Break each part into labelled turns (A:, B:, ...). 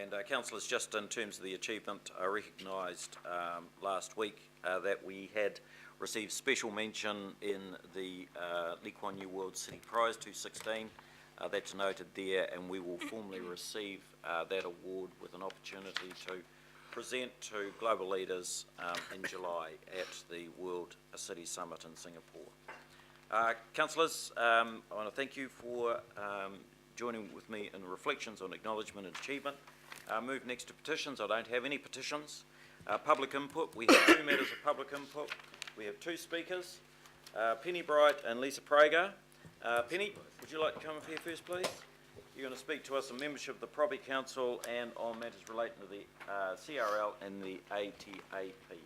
A: And councillors, just in terms of the achievement, I recognised last week that we had received special mention in the Lee Kuan Yew World City Prize 2016. That's noted there, and we will formally receive that award with an opportunity to present to global leaders in July at the World City Summit in Singapore. Councillors, I want to thank you for joining with me in reflections on acknowledgement and achievement. Move next to petitions. I don't have any petitions. Public input. We have 2 matters of public input. We have 2 speakers, Penny Bright and Lisa Prager. Penny, would you like to come up here first, please? You're going to speak to us on membership of the Property Council and on matters relating to the CRL and the ATAP.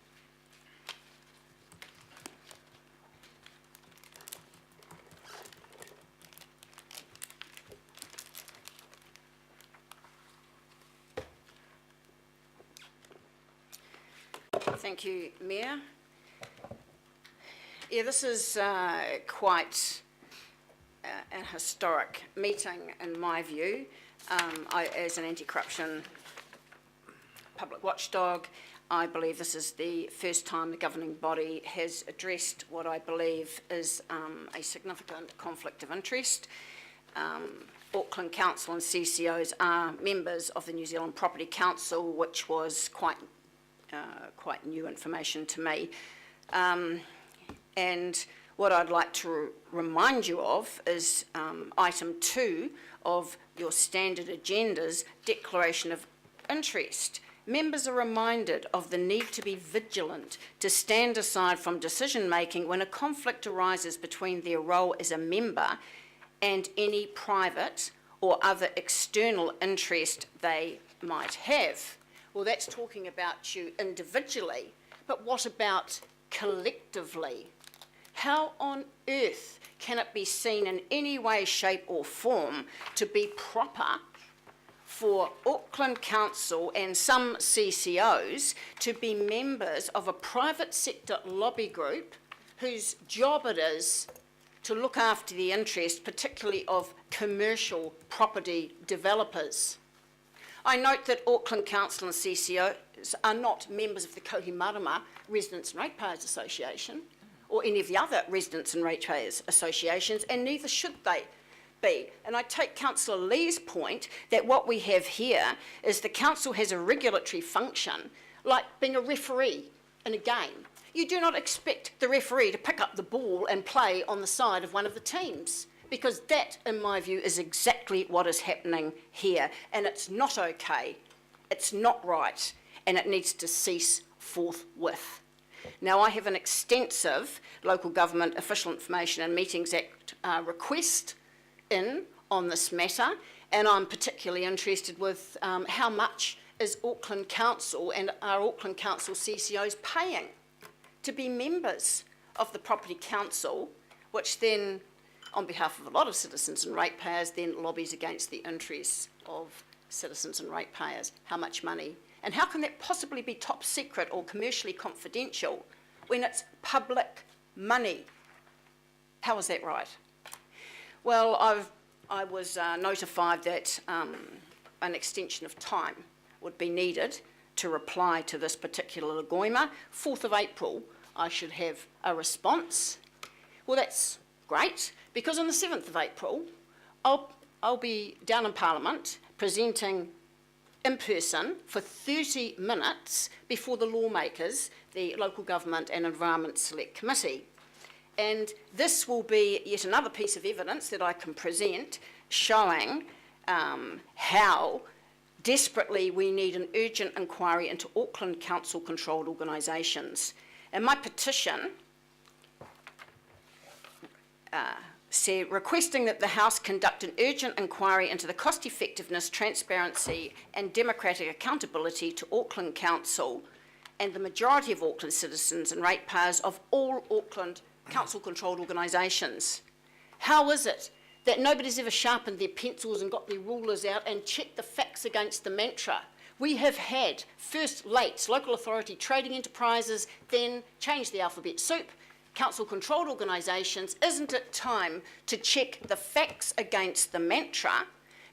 B: Thank you, Mayor. Yeah, this is quite an historic meeting in my view. As an anti-corruption public watchdog, I believe this is the first time the governing body has addressed what I believe is a significant conflict of interest. Auckland Council and CCOs are members of the New Zealand Property Council, which was quite new information to me. And what I'd like to remind you of is item 2 of your standard agenda's declaration of interest. Members are reminded of the need to be vigilant, to stand aside from decision making when a conflict arises between their role as a member and any private or other external interest they might have. Well, that's talking about you individually, but what about collectively? How on earth can it be seen in any way, shape or form to be proper for Auckland Council and some CCOs to be members of a private sector lobby group whose job it is to look after the interest, particularly of commercial property developers? I note that Auckland Council and CCOs are not members of the Kohimarama Residents and Ratepayers Association or any of the other Residents and Ratepayers Associations, and neither should they be. And I take Councillor Lee's point that what we have here is the council has a regulatory function like being a referee in a game. You do not expect the referee to pick up the ball and play on the side of one of the teams, because that, in my view, is exactly what is happening here. And it's not okay, it's not right, and it needs to cease forthwith. Now, I have an extensive Local Government Official Information and Meetings Act request in on this matter, and I'm particularly interested with how much is Auckland Council and are Auckland Council CCOs paying to be members of the Property Council, which then, on behalf of a lot of citizens and ratepayers, then lobbies against the interests of citizens and ratepayers. How much money? And how can that possibly be top secret or commercially confidential when it's public money? How is that right? Well, I was notified that an extension of time would be needed to reply to this particular legoima. 4th of April, I should have a response. Well, that's great, because on the 7th of April, I'll be down in Parliament presenting in person for 30 minutes before the lawmakers, the Local Government and Environment Select Committee. And this will be yet another piece of evidence that I can present showing how desperately we need an urgent inquiry into Auckland Council controlled organisations. And my petition said, requesting that the House conduct an urgent inquiry into the cost effectiveness, transparency and democratic accountability to Auckland Council and the majority of Auckland citizens and ratepayers of all Auckland Council controlled organisations. How is it that nobody's ever sharpened their pencils and got their rulers out and checked the facts against the mantra? We have had first LATES, local authority trading enterprises, then changed the alphabet soup, council controlled organisations. Isn't it time to check the facts against the mantra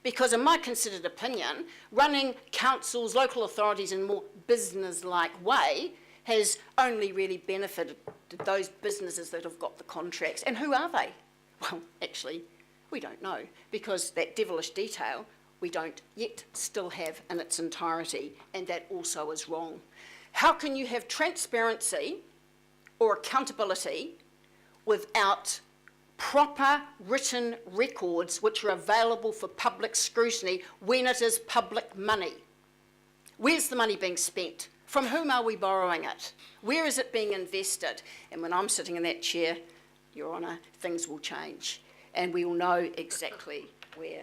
B: Because in my considered opinion, running councils, local authorities in a more business-like way has only really benefited those businesses that have got the contracts. And who are they? Well, actually, we don't know, because that devilish detail we don't yet still have in its entirety, and that also is wrong. How can you have transparency or accountability without proper written records which are available for public scrutiny when it is public money? Where's the money being spent? From whom are we borrowing it? Where is it being invested? And when I'm sitting in that chair, Your Honour, things will change, and we will know exactly where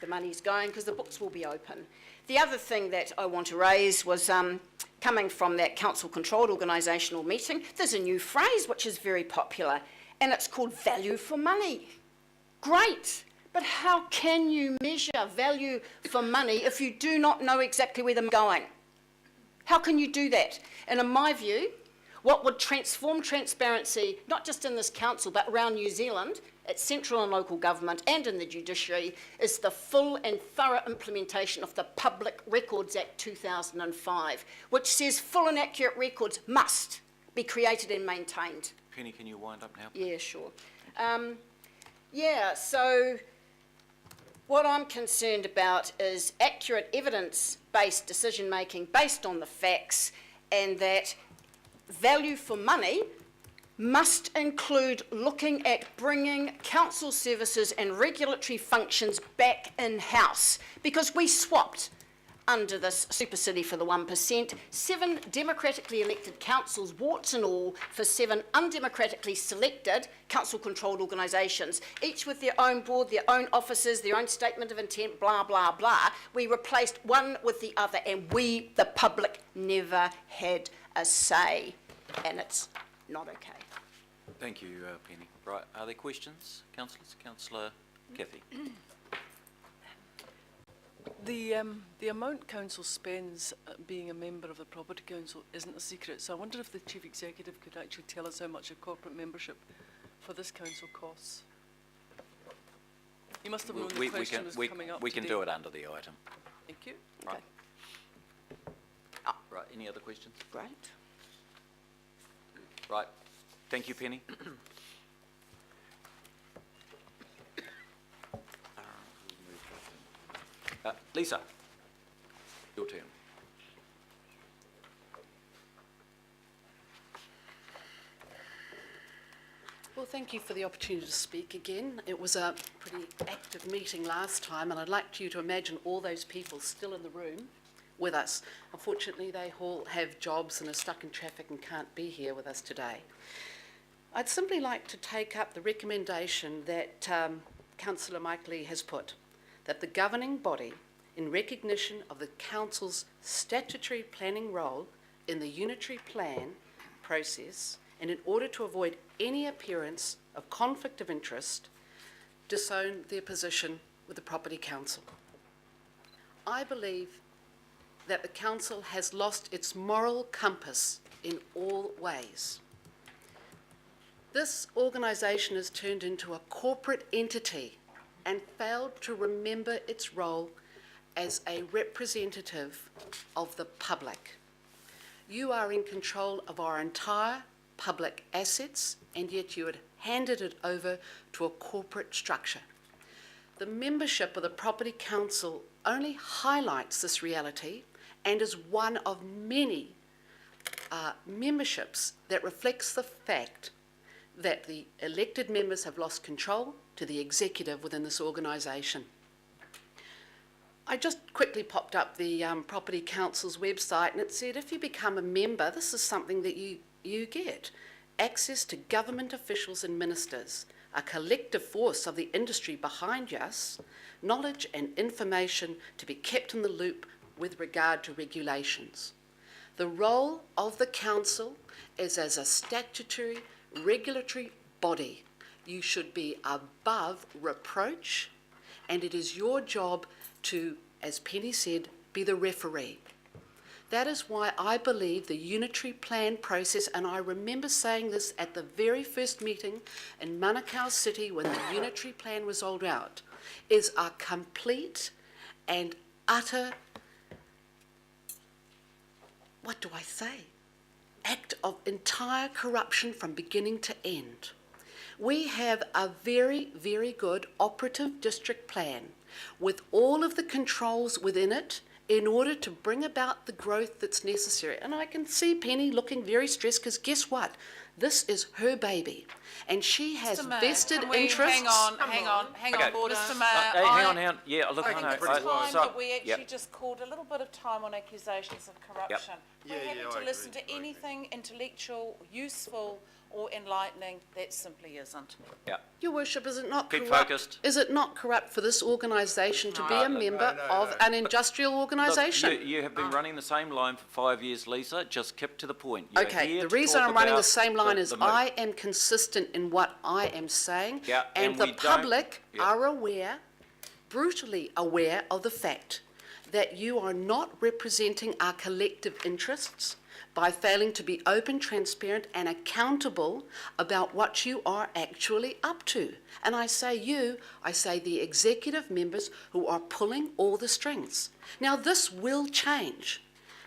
B: the money's going, because the books will be open. The other thing that I want to raise was coming from that council-controlled organisational meeting, there's a new phrase which is very popular, and it's called value for money. Great, but how can you measure value for money if you do not know exactly where they're going? How can you do that? And in my view, what would transform transparency, not just in this council, but around New Zealand, at central and local government and in the judiciary, is the full and thorough implementation of the Public Records Act 2005, which says full and accurate records must be created and maintained.
A: Penny, can you wind up now?
B: Yeah, sure. So what I'm concerned about is accurate evidence-based decision-making based on the facts, and that value for money must include looking at bringing council services and regulatory functions back in-house, because we swapped under this super city for the 1%, 7 democratically elected councils, warts and all, for 7 undemocratically selected council-controlled organisations, each with their own board, their own officers, their own statement of intent, blah, blah, blah. We replaced one with the other, and we, the public, never had a say, and it's not okay.
A: Thank you, Penny. Right, are there questions, councillors? Councillor Kathy.
C: The amount council spends being a member of the property council isn't a secret, so I wondered if the chief executive could actually tell us how much a corporate membership for this council costs. You must have known the question was coming up
A: We can
C: today.
A: do it under the item.
C: Thank you.
A: Right.
B: Okay.
A: Right, any other questions?
B: Great.
A: Right, thank you, Penny. Lisa, your turn.
D: Well, thank you for the opportunity to speak again. It was a pretty active meeting last time, and I'd like you to imagine all those people still in the room with us. Unfortunately, they all have jobs and are stuck in traffic and can't be here with us today. I'd simply like to take up the recommendation that Councillor Mike Lee has put, that the governing body, in recognition of the Council's statutory planning role in the unitary plan process, and in order to avoid any appearance of conflict of interest, disown their position with the Property Council. I believe that the Council has lost its moral compass in all ways. This organisation has turned into a corporate entity and failed to remember its role as a representative of the public. You are in control of our entire public assets, and yet you had handed it over to a corporate structure. The membership of the Property Council only highlights this reality and is one of many memberships that reflects the fact that the elected members have lost control to the executive within this organisation. I just quickly popped up the Property Council's website, and it said if you become a member, this is something that you get. Access to government officials and ministers, a collective force of the industry behind us, knowledge and information to be kept in the loop with regard to regulations. The role of the Council is as a statutory regulatory body. You should be above reproach, and it is your job to, as Penny said, be the referee. That is why I believe the unitary plan process, and I remember saying this at the very first meeting in Manukau City when the unitary plan was rolled out, is a complete and utter, what do I say, act of entire corruption from beginning to end. We have a very, very good operative district plan with all of the controls within it in order to bring about the growth that's necessary. And I can see Penny looking very stressed because guess what? This is her baby and she has
E: Mr. Mayor,
D: vested
E: can we
D: interests.
E: hang on,
A: Okay.
E: Mr. Mayor.
A: Hang on, hang on. Yeah, look,
E: I think
A: no,
E: it's time
A: so-
E: that we actually
A: yep.
E: just called a little bit of time on accusations of corruption. We're happy to listen to anything intellectual, useful or enlightening. That simply isn't.
A: Yeah.
D: Your Worship, is it not
A: Keep
D: corrupt?
A: focused.
D: Is it not corrupt for this organisation to be a member of an industrial
A: Look,
D: organisation?
A: you have been running the same line for 5 years, Lisa. Just keep to the point. You're
D: Okay,
A: here
D: the
A: to
D: reason
A: talk
D: I'm running the
A: about
D: same line is
A: the mo-
D: I am consistent in what I am saying.
A: Yeah,
D: And
A: and
D: the
A: we don't-
D: public
A: yeah.
D: are aware, brutally aware of the fact that you are not representing our collective interests by failing to be open, transparent and accountable about what you are actually up to. And I say you, I say the executive members who are pulling all the strings. Now this will change,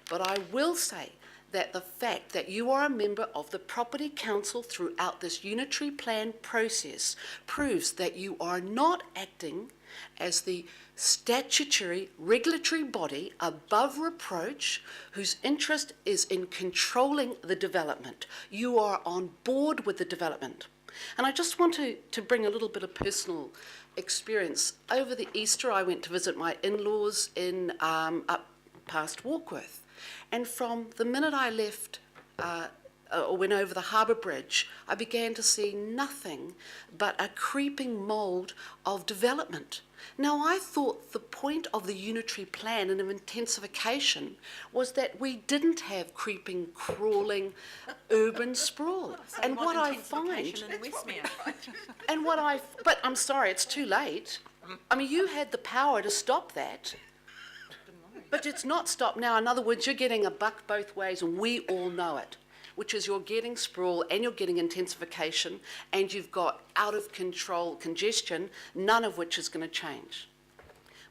D: but I will say that the fact that you are a member of the Property Council throughout this unitary plan process proves that you are not acting as the statutory regulatory body above reproach whose interest is in controlling the development. You are on board with the development. And I just want to bring a little bit of personal experience. Over the Easter, I went to visit my in-laws in up past Warkworth. And from the minute I left or went over the harbour bridge, I began to see nothing but a creeping mould of development. Now, I thought the point of the unitary plan and of intensification was that we didn't have creeping, crawling, urban sprawl. And what I find, but I'm sorry, it's too late. I mean, you had the power to stop that. But it's not stopped now. In other words, you're getting a buck both ways, and we all know it, which is you're getting sprawl and you're getting intensification, and you've got out of control congestion, none of which is going to change.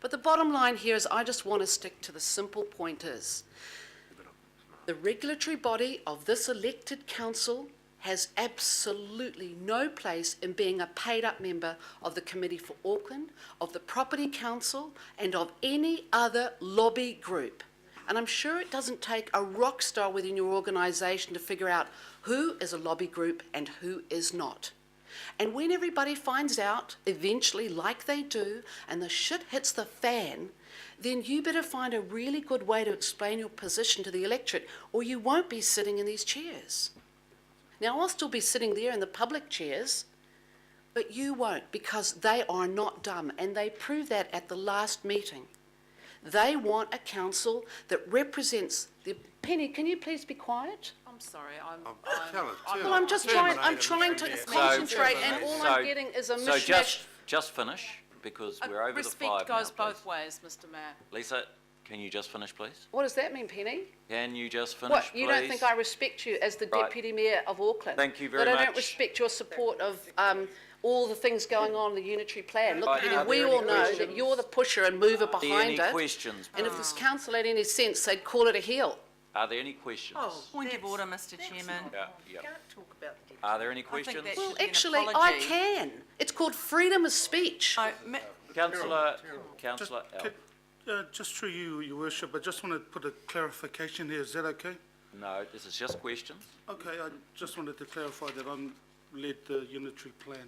D: But the bottom line here is I just want to stick to the simple point is the regulatory body of this elected council has absolutely no place in being a paid-up member of the Committee for Auckland, of the Property Council, and of any other lobby group. And I'm sure it doesn't take a rock star within your organisation to figure out who is a lobby group and who is not. And when everybody finds out, eventually, like they do, and the shit hits the fan, then you better find a really good way to explain your position to the electorate, or you won't be sitting in these chairs. Now, I'll still be sitting there in the public chairs, but you won't, because they are not dumb, and they proved that at the last meeting. They want a council that represents the... Penny, can you please be quiet?
E: I'm sorry,
D: Well, I'm trying to concentrate, and all I'm getting is a
A: So
D: mishmash.
A: just finish, because we're over the 5
E: respect
A: now,
E: goes
A: please.
E: both ways, Mr. Mayor.
A: Lisa, can you just finish, please?
D: What does that mean, Penny?
A: Can you just finish,
D: What, you don't
A: please?
D: think I respect you as the
A: Right.
D: Deputy Mayor of Auckland?
A: Thank you very
D: That I
A: much.
D: don't respect your support of all the things going on in the unitary plan. Look,
A: Right,
D: Penny,
A: are
D: we
A: there
D: all
A: any
D: know that
A: questions?
D: you're the pusher and mover
A: Are there
D: behind
A: any
D: it.
A: questions?
D: And if this council had any sense, they'd call it a hill.
A: Are there any questions?
F: Point of order, Mr Chairman.
A: Yeah. Are there any questions?
F: that
D: Well,
F: should be an
D: actually, I
F: apology.
D: can. It's called freedom of speech.
A: Councillor Al.
G: Just through you, Your Worship, I just want to put a clarification here. Is that okay?
A: No, this is just questions.
G: Okay, I just wanted to clarify that I'm led the unitary plan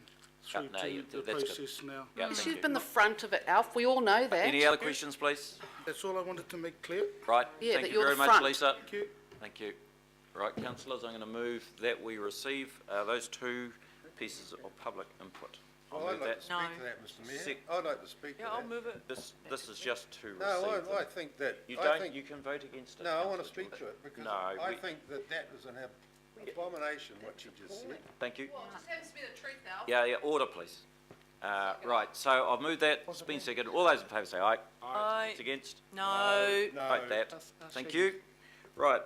G: through
A: no,
G: to the
A: that's good.
G: process now.
A: Yeah,
D: Yes,
A: thank
D: you've
A: you.
D: been the front of it, Alf. We all know that.
A: Any other questions, please?
G: That's all I wanted to make clear.
A: Right,
D: Yeah,
A: thank
D: that
A: you
D: you're
A: very
D: the
A: much,
D: front.
A: Lisa.
G: Thank you.
A: Thank you. Right, councillors, I'm going to move that we receive those 2 pieces of public input. I'll
H: Well, I'd
A: move
H: like
A: that.
H: to speak to that, Mr Mayor.
A: Sec-
H: I'd like to speak to
E: Yeah, I'll
H: that.
E: move it.
A: This is just to receive
H: No,
A: them.
H: I think that,
A: You
H: I
A: don't,
H: think,
A: you can vote against it.
H: no, I want to
A: Councillor
H: speak to
A: Jordan.
H: it because
A: No,
H: I
A: we-
H: think that that is an abomination, what you just said.
A: Thank you.
D: Well, it just happens to be the truth, Alf.
A: Yeah, order, please. Right, so I've moved that, it's been seconded. All those in favour say aye.
E: Aye.
A: It's against?
F: No.
H: No.
A: Vote that. Thank you. Right,